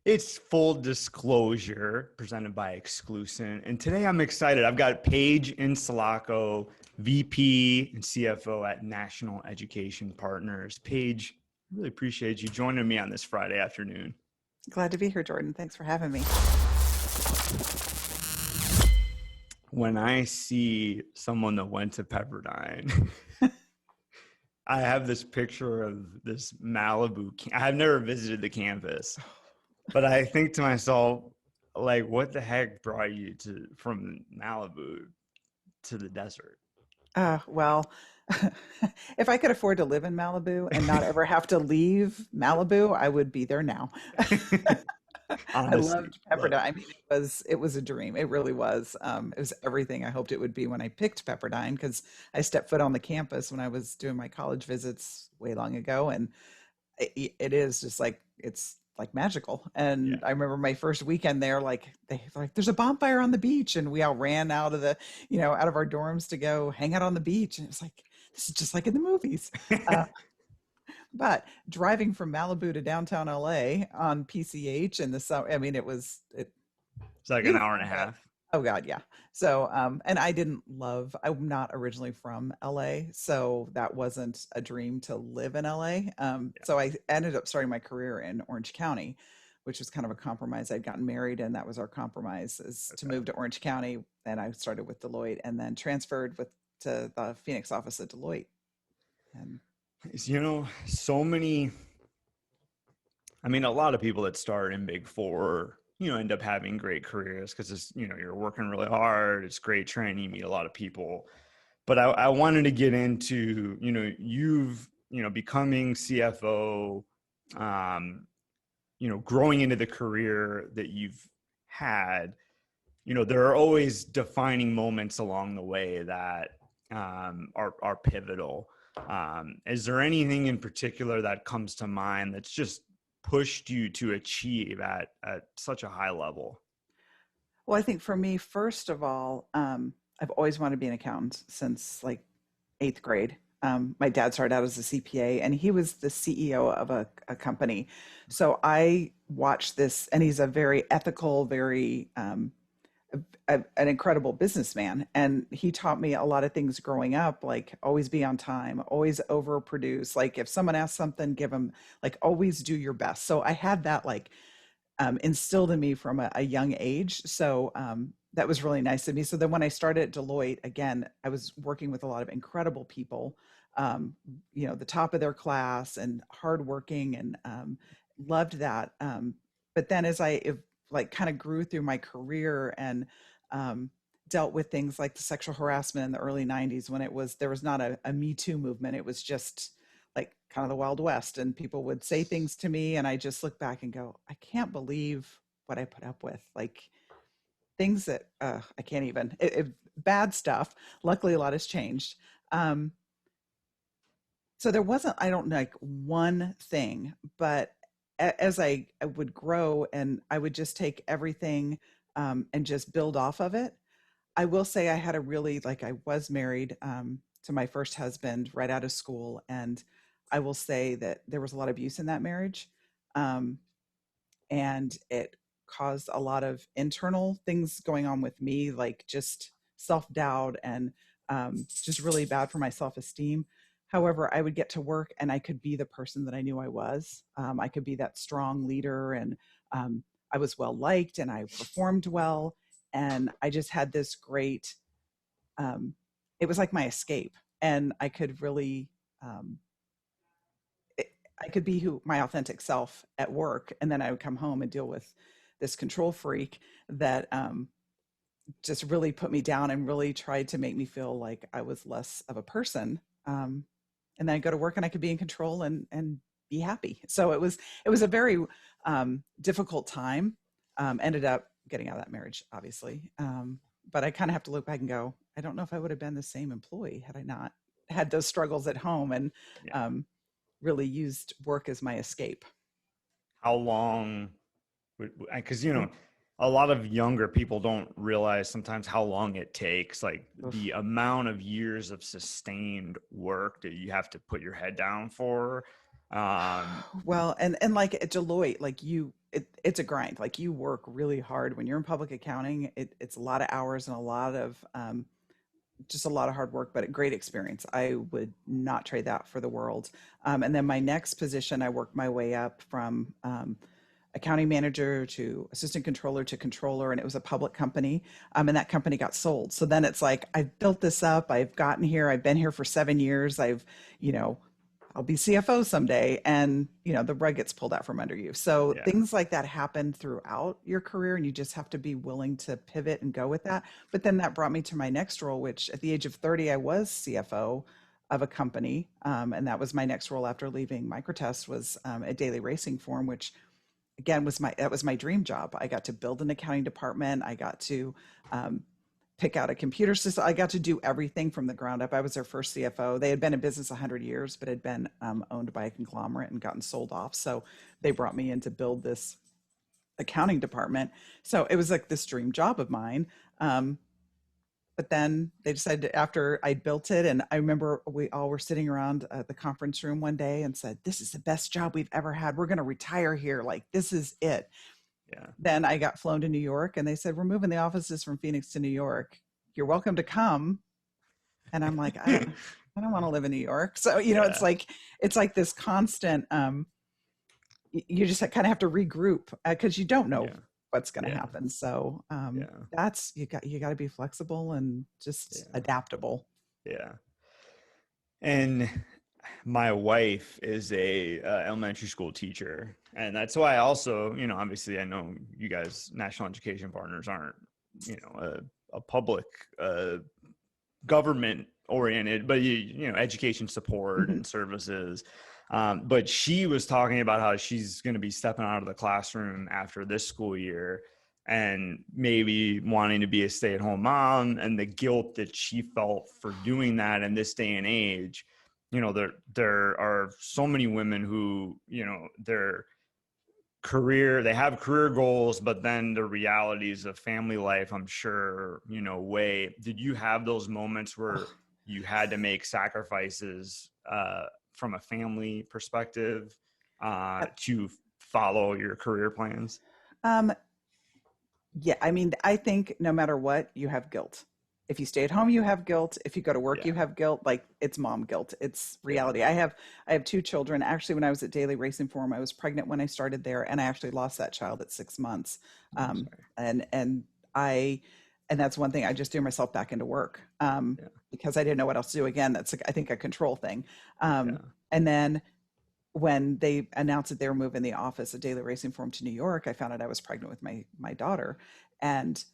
It's full disclosure presented by Exclusion. And today I'm excited. I've got Paige Insalaco, VP and CFO at National Education Partners. Paige, I really appreciate you joining me on this Friday afternoon. Glad to be here, Jordan. Thanks for having me. When I see someone that went to Pepperdine, I have this picture of this Malibu. I've never visited the campus, but I think to myself, like, what the heck brought you to from Malibu to the desert? Well, if I could afford to live in Malibu and not ever have to leave Malibu, I would be there now. I Honestly, loved love Pepperdine. it. I mean, it was a dream. It really was. It was everything I hoped it would be when I picked Pepperdine because I stepped foot on the campus when I was doing my college visits way long ago, and it is just like it's like magical. And Yeah. I remember my first weekend there, like they like there's a bonfire on the beach, and we all ran out of out of our dorms to go hang out on the beach, and it was like this is just like in the movies. Uh, but driving from Malibu to downtown LA on PCH in the summer, I mean, it It's like an hour and beautiful, a but half. oh God, yeah. So, and I'm not originally from LA, so that wasn't a dream to live in LA. Yeah. So I ended up starting my career in Orange County, which was kind of a compromise. I'd gotten married, and that was our compromise is to Okay. move to Orange County. And I started with Deloitte, and then transferred to the Phoenix office at Deloitte. And So many, I mean, a lot of people that start in Big Four, end up having great careers because you're working really hard. It's great training, you meet a lot of people. But I wanted to get into, becoming CFO, um, growing into the career that you've had. There are always defining moments along the way that are pivotal. Is there anything in particular that comes to mind that's just pushed you to achieve at such a high level? well, I think for me, first of all, I've always wanted to be an accountant since like eighth grade. My dad started out as a CPA, and he was the CEO of a company. So I watched this, and he's a very ethical, very an incredible businessman. And he taught me a lot of things growing up, like always be on time, always overproduce. Like if someone asks something, give them like always do your best. So I had that like instilled in me from a young age. So that was really nice of me. So then when I started at Deloitte, again, I was working with a lot of incredible people, the top of their class and hardworking, and loved that. But then as like kind of grew through my career and um, dealt with things like the sexual harassment in the early 90s when there was not a Me Too movement. It was just like kind of the Wild West, and people would say things to me, and I just look back and go, I can't believe what I put up with. Like things that I can't even bad stuff. Luckily, a lot has changed. Um, so there wasn't, I don't know, like one thing, but as I would grow and I would just take everything and just build off of it. I will say I had a really like I was married to my first husband right out of school, and I will say that there was a lot of abuse in that marriage, um, and it caused a lot of internal things going on with me, like just self doubt and just really bad for my self esteem. However, I would get to work and I could be the person that I knew I was. I could be that strong leader, and I was well liked, and I performed well, and I just had this great um, it was like my escape, and I could really um, I could be who my authentic self at work, and then I would come home and deal with this control freak that just really put me down and really tried to make me feel like I was less of a person. And then I go to work and I could be in control and be happy. So it was a very difficult time. Ended up getting out of that marriage, obviously. But I kind of have to look back and go, I don't know if I would have been the same employee had I not had those struggles at home and Yeah. um, really used work as my escape. How long because a lot of younger people don't realize sometimes how long it takes, like the Oof. amount of years of sustained work that you have to put your head down for. Well, and like at Deloitte, like it's a grind. Like you work really hard when you're in public accounting. It's a lot of hours and a lot of just a lot of hard work, but a great experience. I would not trade that for the world. And then my next position, I worked my way up from accounting manager to assistant controller to controller, and it was a public company. And that company got sold. So then it's like I've built this up. I've gotten here. I've been here for 7 years. You know, I'll be CFO someday, and the rug gets pulled out from under you. So Yeah. things like that happen throughout your career, and you just have to be willing to pivot and go with that. But then that brought me to my next role, which at the age of 30, I was CFO of a company, and that was my next role after leaving Microtest was at Daily Racing Form, which again that was my dream job. I got to build an accounting department. I got to pick out a computer system. I got to do everything from the ground up. I was their first CFO. They had been in business 100 years, but had been owned by a conglomerate and gotten sold off. So they brought me in to build this accounting department. So it was like this dream job of mine. But then they decided after I built it, and I remember we all were sitting around the conference room one day and said, "This is the best job we've ever had. We're going to retire here. Like, this is it." Yeah. Then I got flown to New York, and they said, "We're moving the offices from Phoenix to New York. You're welcome to come." And I'm like, I don't want to live in New York. So, Yeah. it's like this constant, you just kind of have to regroup because you don't know Yeah. what's going to Yeah. happen. So Yeah. that's, you got to be flexible and just Yeah. adaptable. Yeah. And my wife is a elementary school teacher, and that's why also, obviously I know you guys national education partners aren't, a public government oriented, but education support Mhm. and services. But she was talking about how she's going to be stepping out of the classroom after this school year and maybe wanting to be a stay-at-home mom, and the guilt that she felt for doing that in this day and age. There are so many women who, they have career goals, but then the realities of family life, I'm sure, did you have those moments where Oh, you had to make sacrifices from a family perspective yep. to follow your career plans? Um, Yeah, I mean, I think no matter what, you have guilt. If you stay at home, you have guilt. If you go to work, Yeah. you have guilt. Like it's mom guilt. It's Yeah. reality. I have two children. Actually, when I was at Daily Racing Form, I was pregnant when I started there, and I actually lost that child at 6 months. I'm Um, sorry. and I and that's one thing I just threw myself back into work Yeah. because I didn't know what else to do. Again, that's I think a control thing. Yeah. And then when they announced that they were moving the office of Daily Racing Form to New York, I found out I was pregnant with my daughter, and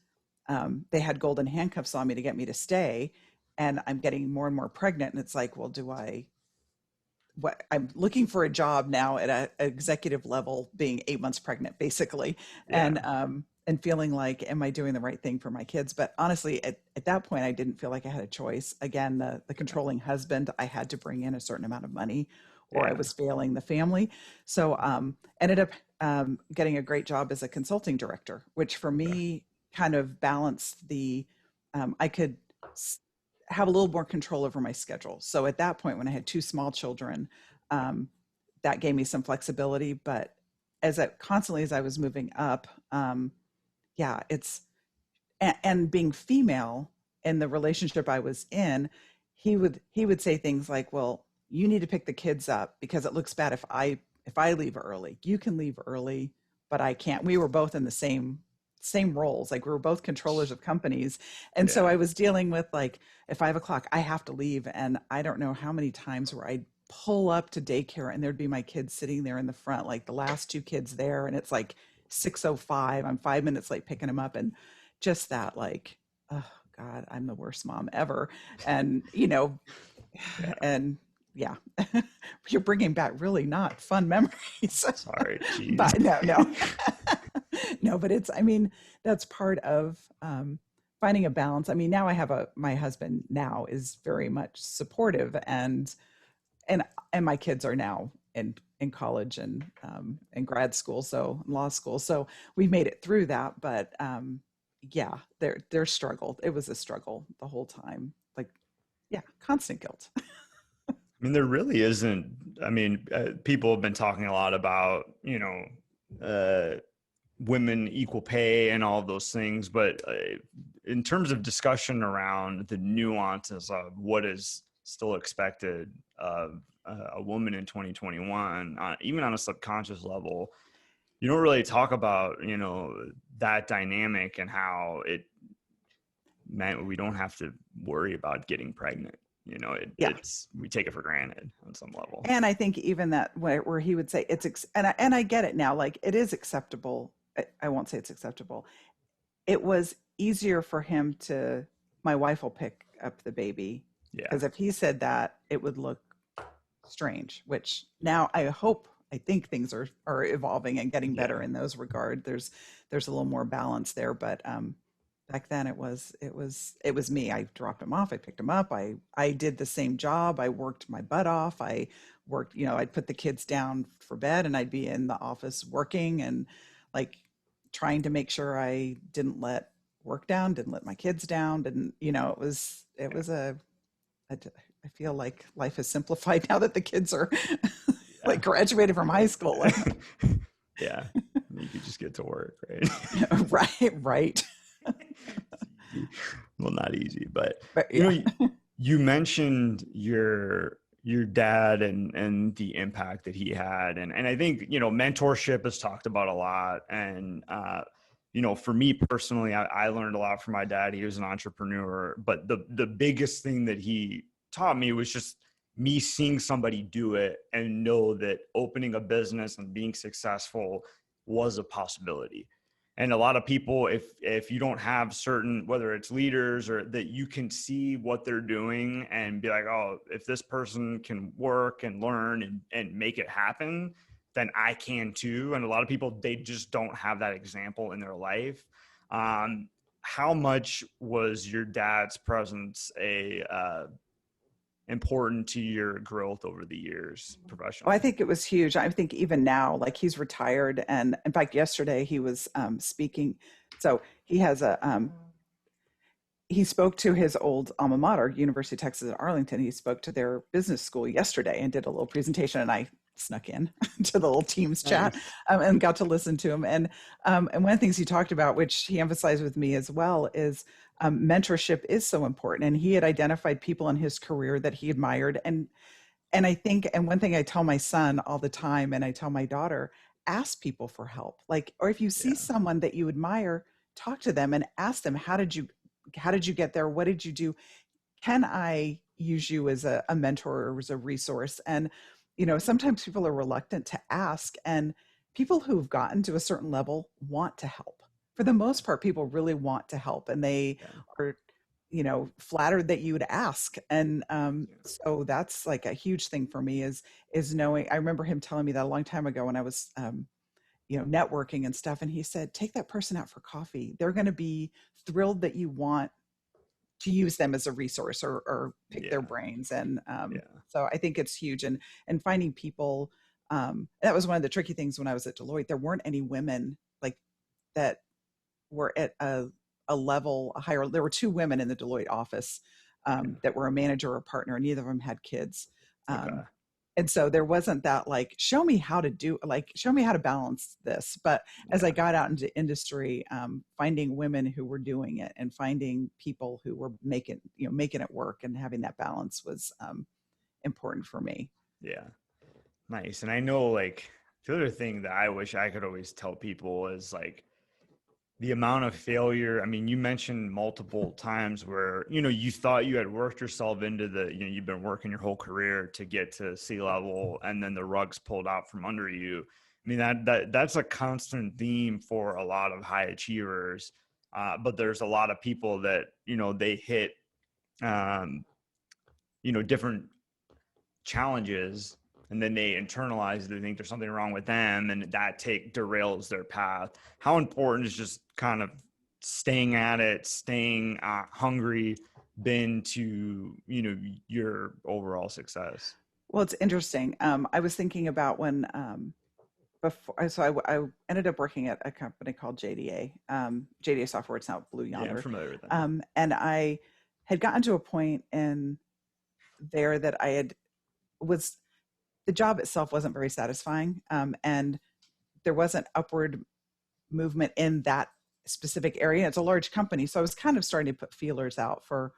they had golden handcuffs on me to get me to stay. And I'm getting more and more pregnant, and it's like, well, do I? What I'm looking for a job now at a executive level, being 8 months pregnant, basically, Yeah. and feeling like, am I doing the right thing for my kids? But honestly, at that point, I didn't feel like I had a choice. Again, the controlling husband, I had to bring in a certain amount of money, or I Yeah. was failing the family. So ended up getting a great job as a consulting director, which for Okay. me kind of balanced I could have a little more control over my schedule. So at that point, when I had two small children, um, that gave me some flexibility. But constantly as I was moving up, yeah, and being female in the relationship I was in, he would say things like, "Well, you need to pick the kids up because it looks bad if I leave early. You can leave early, but I can't." We were both in the same roles. Like we were both controllers of companies. And so Yeah. I was dealing with like at 5 o'clock, I have to leave. And I don't know how many times where I'd pull up to daycare and there'd be my kids sitting there in the front, like the last two kids there. And it's like 6:05. I'm 5 minutes late picking them up. And just that, like, oh God, I'm the worst mom ever. And, Yeah. and yeah, you're bringing back really not fun memories. Sorry. Jeez. But no. No, but I mean, that's part of finding a balance. I mean, now my husband now is very much supportive, and my kids are now in college and grad school, so law school. So we made it through that. But yeah, their struggle. It was a struggle the whole time. Like, yeah, constant guilt. I mean, there really isn't. I mean, people have been talking a lot about, women equal pay and all of those things, but in terms of discussion around the nuances of what is still expected of a woman in 2021, even on a subconscious level, you don't really talk about, that dynamic and how it meant we don't have to worry about getting pregnant. Yeah. We take it for granted on some level. And I think even that where he would say and I get it now, like it is acceptable. I won't say it's acceptable. It was easier for him my wife will pick up the baby, Yeah. because if he said that, it would look strange, which now I think things are evolving and getting better Yeah. in those regard. There's a little more balance there, but back then it was me. I dropped him off, I picked him up, I did the same job, I worked my butt off. I worked, I'd put the kids down for bed and I'd be in the office working and like trying to make sure I didn't let work down, didn't let my kids down, didn't, I feel like life is simplified now that the kids are Yeah. like graduated from high school. Yeah. You could just get to work, right? Right. Well, not easy, but But yeah. you mentioned your dad and the impact that he had, and I think mentorship is talked about a lot, and for me personally, I learned a lot from my dad. He was an entrepreneur, but the biggest thing that he taught me was just me seeing somebody do it and know that opening a business and being successful was a possibility. And a lot of people, if you don't have certain, whether it's leaders or that you can see what they're doing and be like, oh, if this person can work and learn and make it happen, then I can too. And a lot of people, they just don't have that example in their life. How much was your dad's presence important to your growth over the years Oh, I professionally? think it was huge. I think even now, like he's retired, and in fact, yesterday he was speaking. So he spoke to his old alma mater, University of Texas at Arlington. He spoke to their business school yesterday and did a little presentation, and I snuck in to the little Teams chat Nice. and got to listen to him. And one of the things he talked about, which he emphasized with me as well, is mentorship is so important. And he had identified people in his career that he admired, and I think, and one thing I tell my son all the time, and I tell my daughter, ask people for help. Like, or if you see Yeah. someone that you admire, talk to them and ask them, how did you get there? What did you do? Can I use you as a mentor or as a resource? And, sometimes people are reluctant to ask, and people who've gotten to a certain level want to help. For the most part, people really want to help, and they Yeah. are flattered that you would ask. And Yeah. so that's like a huge thing for me is knowing. I remember him telling me that a long time ago when I was networking and stuff, and he said, take that person out for coffee. They're going to be thrilled that you want to use them as a resource or pick their Yeah. brains. And Yeah. so I think it's huge. And finding people, that was one of the tricky things when I was at Deloitte. There weren't any women like that were at a level higher. There were two women in the Deloitte office Yeah. that were a manager or a partner, and neither of them had kids. Okay. And so there wasn't that like, show me how to balance this. But as I Yeah. got out into industry, finding women who were doing it and finding people who were making it work and having that balance was important for me. Yeah. Nice. And I know, like, the other thing that I wish I could always tell people is like the amount of failure. I mean, you mentioned multiple times where, you thought you had worked yourself into you've been working your whole career to get to sea level, and then the rug's pulled out from under you. I mean, that's a constant theme for a lot of high achievers. But there's a lot of people that, they hit, um, different challenges, and then they internalize, they think there's something wrong with them, and that derails their path. How important is just kind of staying at it, staying hungry, been to your overall success? Well, it's interesting. I was thinking about when before, so I ended up working at a company called JDA, JDA Software. It's now Blue Yeah, I'm Yonder, familiar with them. and I had gotten to a point in there that I had was the job itself wasn't very satisfying, and there wasn't upward movement in that specific area. It's a large company, so I was kind of starting to put feelers out for,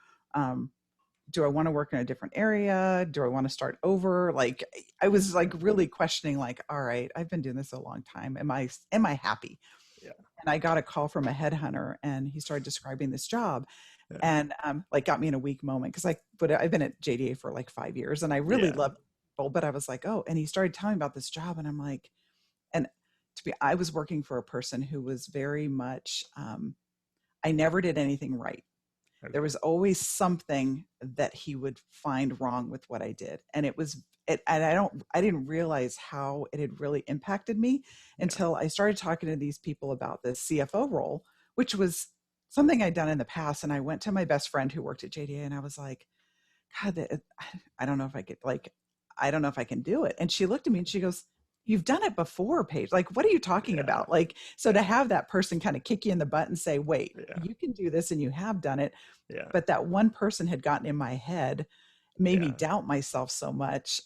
do I want to work in a different area? Do I want to start over? Like, I was like really questioning, like, all right, I've been doing this a long time. Am I happy? Yeah. And I got a call from a headhunter, and he started describing this job, Yeah. and like got me in a weak moment, because I've been at JDA for like 5 years, and I really Yeah. love people, but I was like, oh, and he started telling me about this job, and I'm like, and I was working for a person who was very much, I never did anything right. Okay. There was always something that he would find wrong with what I did. And I didn't realize how it had really impacted me until I started talking to these people about the CFO role, which was something I'd done in the past. And I went to my best friend who worked at JDA, and I was like, God, I don't know if I could, like, I don't know if I can do it. And she looked at me and she goes, you've done it before, Paige. Like, what are you talking about? Like, so to have that person kind of kick you in the butt and say, wait, you can do this, and you have done it. Yeah. But that one person had gotten in my head, made me doubt myself so much.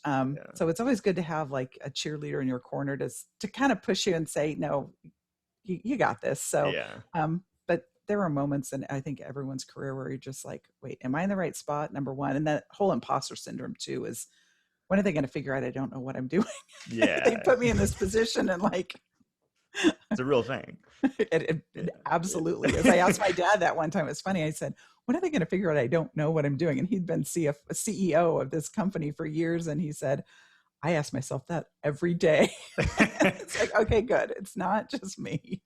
So it's always good to have like a cheerleader in your corner to kind of push you and say, no, you got this. So, but there are moments in, I think, everyone's career where you're just like, wait, am I in the right spot? Number one. And that whole imposter syndrome too is, when are they going to figure out I don't know what I'm doing? Yeah. They put me in this position, and like, it's a real thing. It absolutely is. I asked my dad that one time. It's funny. I said, when are they going to figure out I don't know what I'm doing? And he'd been CEO of this company for years. And he said, I ask myself that every day. It's like, okay, good. It's not just me.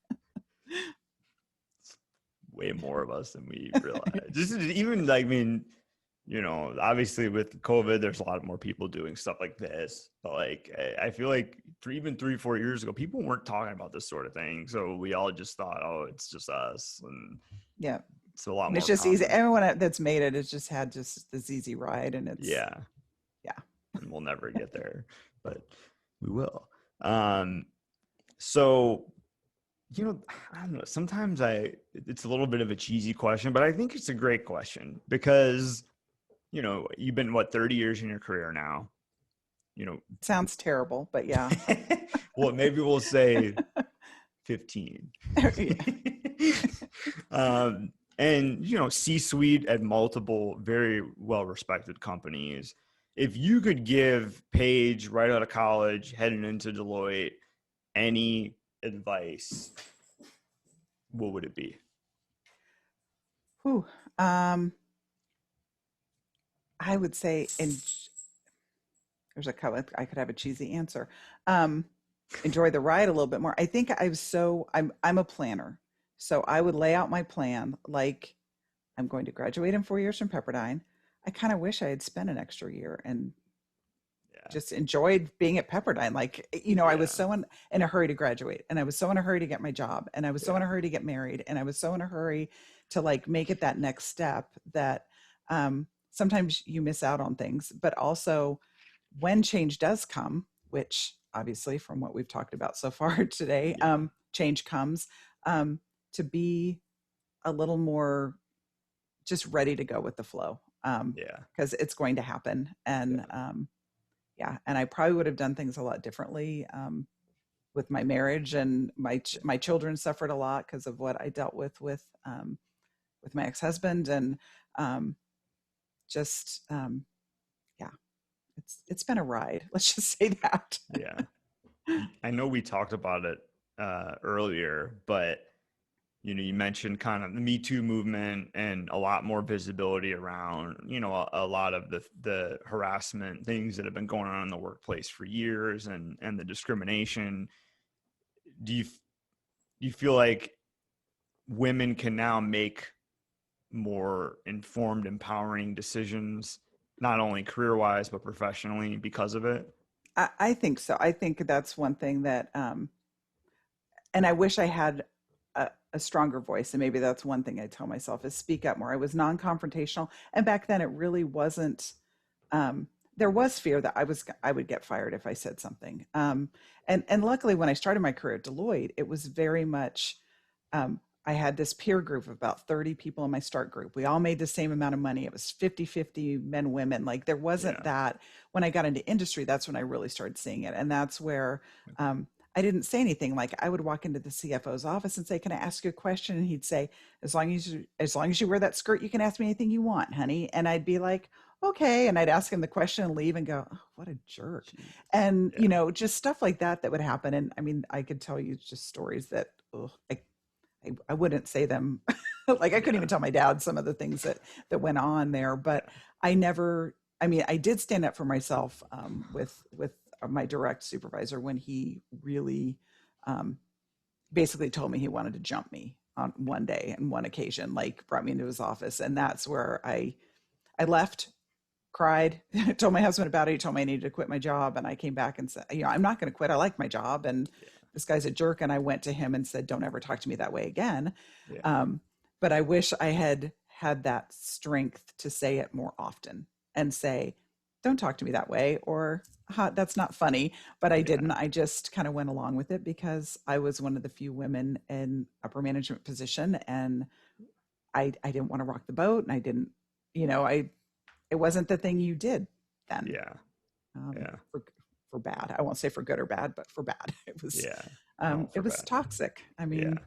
It's way more of us than we realize. Just even like, I mean, obviously with COVID, there's a lot more people doing stuff like this, but like, I feel like even 3-4 years ago, people weren't talking about this sort of thing. So we all just thought, oh, it's just us. And yeah, it's a lot more. It's just common. easy. Everyone that's made it has just had just this easy ride, and it's, yeah. And we'll never get there, but we will. So, I don't know, sometimes it's a little bit of a cheesy question, but I think it's a great question because you've been 30 years in your career now, sounds terrible, but yeah. Well, maybe we'll say 15. And C-suite at multiple very well-respected companies. If you could give Paige right out of college, heading into Deloitte, any advice, what would it be? Whew. I would say, and there's a couple, I could have a cheesy answer. Enjoy the ride a little bit more. I think I'm a planner. So I would lay out my plan, like, I'm going to graduate in 4 years from Pepperdine. I kind of wish I had spent an extra year and just enjoyed being at Pepperdine. Like, I was so in a hurry to graduate, and I was so in a hurry to get my job, and I was so in a hurry to get married, and I was so in a hurry to like make it that next step that sometimes you miss out on things. But also, when change does come, which obviously from what we've talked about so far today, change comes, to be a little more just ready to go with the flow, because it's going to happen. And and I probably would have done things a lot differently with my marriage, and my children suffered a lot because of what I dealt with my ex-husband, and it's been a ride. Let's just say that. Yeah. I know we talked about it earlier, but you mentioned kind of the Me Too movement and a lot more visibility around, a lot of the harassment things that have been going on in the workplace for years, and the discrimination. Do you feel like women can now make more informed, empowering decisions, not only career-wise, but professionally because of it? I think so. I think that's one thing that, and I wish I had a stronger voice. And maybe that's one thing I tell myself is speak up more. I was non-confrontational. And back then it really wasn't, there was fear that I would get fired if I said something. And luckily when I started my career at Deloitte, it was very much, I had this peer group of about 30 people in my start group. We all made the same amount of money. It was 50-50 men, women. Like there wasn't Yeah. that. When I got into industry, that's when I really started seeing it. And that's where I didn't say anything. Like I would walk into the CFO's office and say, "Can I ask you a question?" And he'd say, as long as you wear that skirt, you can ask me anything you want, honey." And I'd be like, "Okay." And I'd ask him the question and leave and go, "Oh, what a jerk." Jeez. And, Yeah. just stuff like that that would happen. And I mean, I could tell you just stories that, I wouldn't say them. Like I couldn't Yeah. even tell my dad some of the things that went on there, but Yeah. I never, I mean, I did stand up for myself with my direct supervisor when he really um, basically told me he wanted to jump me on one day and one occasion, like brought me into his office. And that's where I left, cried, told my husband about it. He told me I needed to quit my job. And I came back and said, I'm not going to quit. I like my job. And Yeah. this guy's a jerk. And I went to him and said, "Don't ever talk to me that way again." Yeah. Um, but I wish I had had that strength to say it more often and say, "Don't talk to me that way," or "That's not funny." But I Yeah. didn't. I just kind of went along with it because I was one of the few women in upper management position, and I didn't want to rock the boat, and I didn't, I it wasn't the thing you did then, Yeah. um, Yeah. for for bad. I won't say for good or bad, but for bad. It was Yeah. No, it for was bad. toxic. I Yeah. mean,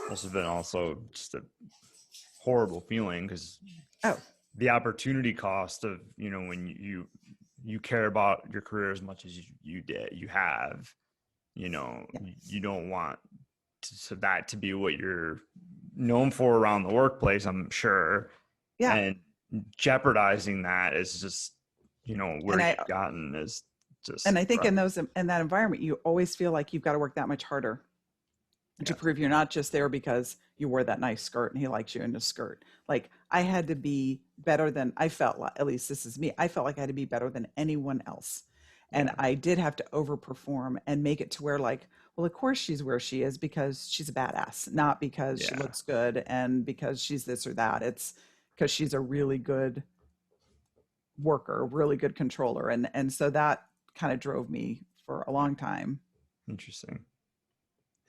Must have been also just a horrible feeling because oh the opportunity cost of, when you care about your career as much as you have, yeah, you don't want that to be what you're known for around the workplace, I'm sure. yeah. And jeopardizing that is just, where And I you've gotten is just and I think rough. in that environment, you always feel like you've got to work that much harder to Yeah. prove you're not just there because you wore that nice skirt and he likes you in the skirt. Like I had to be better than I felt like, at least this is me. I felt like I had to be better than anyone else. And Yeah. I did have to overperform and make it to where like, well, of course she's where she is because she's a badass, not because she Yeah. looks good and because she's this or that. It's because she's a really good worker, really good controller. And so that kind of drove me for a Yeah. long time. Interesting.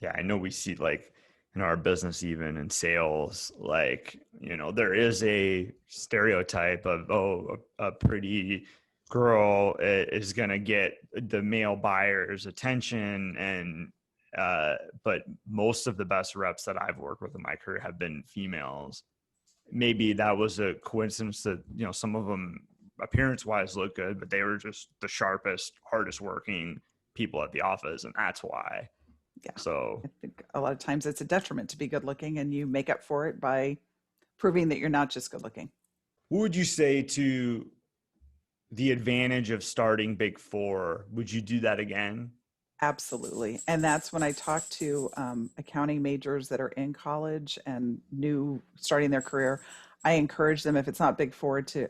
Yeah, I know we see like in our business, even in sales, like, there is a stereotype of, oh, a pretty girl is going to get the male buyer's attention. And, but most of the best reps that I've worked with in my career have been females. Maybe that was a coincidence that, some of them appearance wise look good, but they were just the sharpest, hardest working people at the office. And that's why. Yeah. So I think a lot of times it's a detriment to be good looking and you make up for it by proving that you're not just good looking. what would you say to the advantage of starting Big Four? Would you do that again? Absolutely. And that's when I talk to accounting majors that are in college and new starting their career. I encourage them, if it's not Big Four, to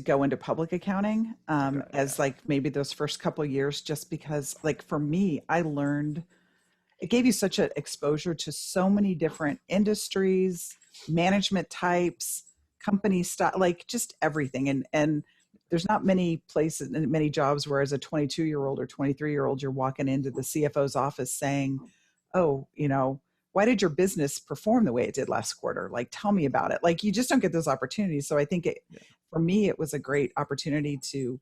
go into public accounting Okay, as yeah, like maybe those first couple of years, just because like for me, I learned it gave you such an exposure to so many different industries, management types, company style, like just everything. And there's not many places and many jobs where as a 22-year-old or 23-year-old, you're walking into the CFO's office saying, "Oh, why did your business perform the way it did last quarter? Like, tell me about it." Like, you just don't get those opportunities. So I think yeah, for me, it was a great opportunity to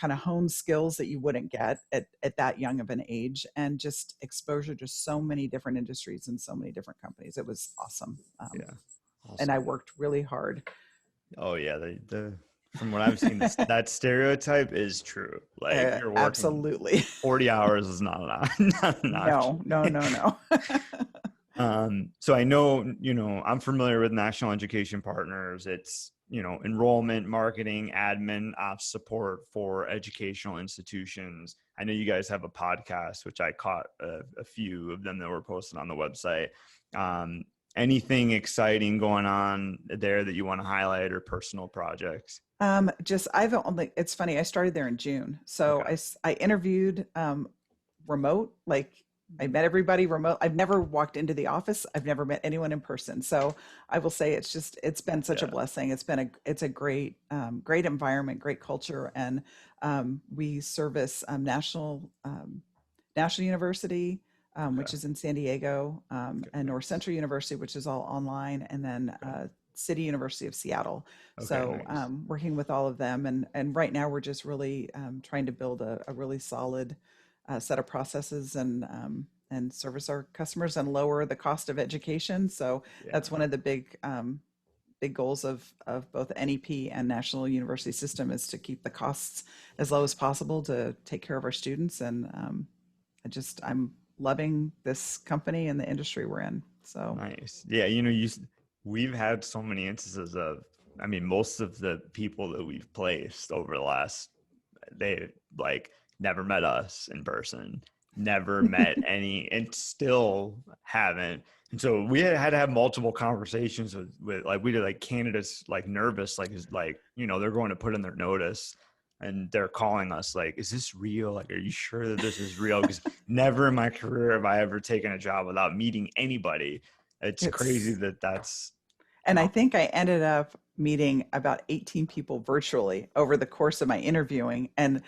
kind of hone skills that you wouldn't get at that young of an age and just exposure to so many different industries and so many different companies. It was awesome. yeah. And I Awesome. worked really hard. Oh yeah, the from what I've seen, that stereotype is true. Like you're working Absolutely. 40 hours is not enough, not an option. No, no, no, no. So I know, I'm familiar with National Education Partners. It's, enrollment, marketing, admin, ops support for educational institutions. I know you guys have a podcast, which I caught a few of them that were posted on the website. Um, Anything exciting going on there that you want to highlight or personal projects? Just I've only. It's funny. I started there in June, so Okay. I interviewed remote. Like I met everybody remote. I've never walked into the office. I've never met anyone in person. So I will say it's been such a Yeah. blessing. It's a great great environment, great culture, and we service national university, Okay. which is in San Diego, Okay. and North Nice. Central University, which is all online, and then Okay. City University of Seattle. Okay. So Nice. working with all of them, and right now we're just really trying to build a really solid set of processes and service our customers and lower the cost of education. So that's Yeah. one of the big goals of both NEP and National University System is to keep the costs as low as possible to take care of our students. And I'm loving this company and the industry we're in. So Nice. Yeah. We've had so many instances of, I mean, most of the people that we've placed over the last, they like never met us in person, never met any, and still haven't. And so we had to have multiple conversations with like, we did like candidates like nervous, like, is like, they're going to put in their notice and they're calling us like, is this real? Like, are you sure that this is real? Because never in my career have I ever taken a job without meeting anybody. It's crazy it's, that that's, and I think I ended up meeting about 18 people virtually over the course of my interviewing. And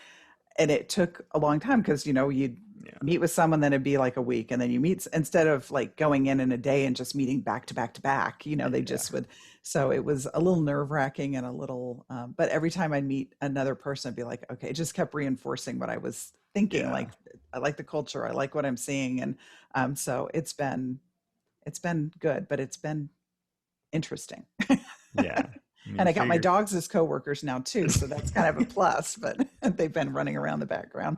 it took a long time because you'd yeah, meet with someone, then it'd be like a week, and then you meet, instead of like going in a day and just meeting back to back to back, they yeah, just would. So it was a little nerve-wracking and a little but every time I meet another person, I'd be like, okay, it just kept reinforcing what I was thinking, yeah, like I like the culture, I like what I'm seeing. And so it's been good, but it's been interesting. yeah. I mean, And I got my figure. dogs as coworkers now too, so that's kind of a plus, but they've been running around the background.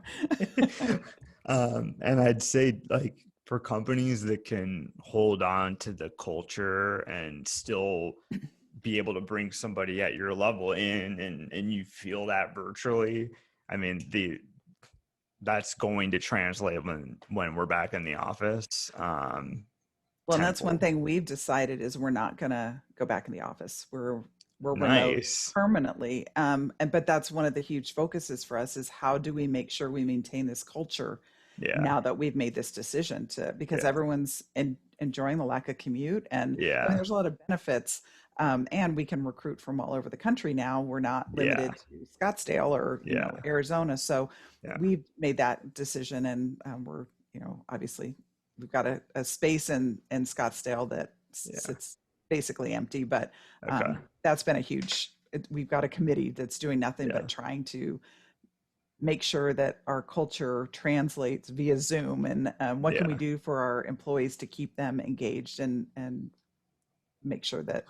And I'd say like for companies that can hold on to the culture and still be able to bring somebody at your level in and you feel that virtually, I mean, that's going to translate when we're back in the office, Well, and that's one tenfold. thing we've decided is we're not going to go back in the office. We're remote Nice. permanently, but that's one of the huge focuses for us is how do we make sure we maintain this culture Yeah. now that we've made this decision to, because Yeah. everyone's enjoying the lack of commute. And I mean, Yeah. there's a lot of benefits, and we can recruit from all over the country now. We're not Yeah. limited to Scottsdale or Yeah. Arizona. So Yeah. we've made that decision, and we're obviously we've got a space in Scottsdale that Yeah. sits basically empty, but Okay. that's been a huge. We've got a committee that's doing nothing Yeah. but trying to make sure that our culture translates via Zoom, and what can we Yeah. do for our employees to keep them engaged and make sure that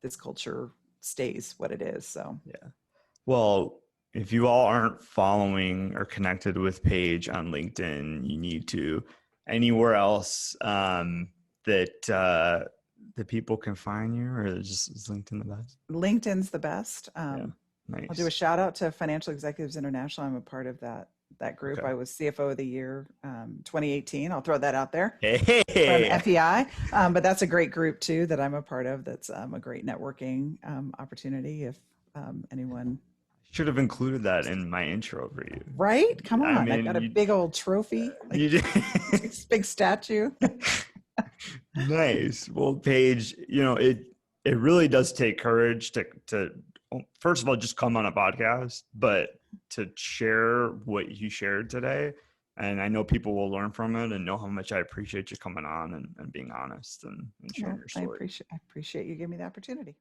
this culture stays what it is. So Yeah. Well, if you all aren't following or connected with Paige on LinkedIn, you need to. Anywhere else that people can find you, or just is LinkedIn the best? LinkedIn's the best. Yeah. I'll do a Nice. shout out to Financial Executives International. I'm a part of that group. Okay. I was CFO of the year 2018. I'll throw that out there from Hey. FEI. But that's a great group too that I'm a part of. That's a great networking opportunity if anyone. Should have included that in my intro for you. Right? Come I on. I've got mean, a big old trophy, like you big statue. Nice. Well, Paige, it really does take courage to first of all just come on a podcast, but to share what you shared today. And I know people will learn from it and know how much I appreciate you coming on and being honest and sharing Well, your I story. appreciate you giving me the opportunity.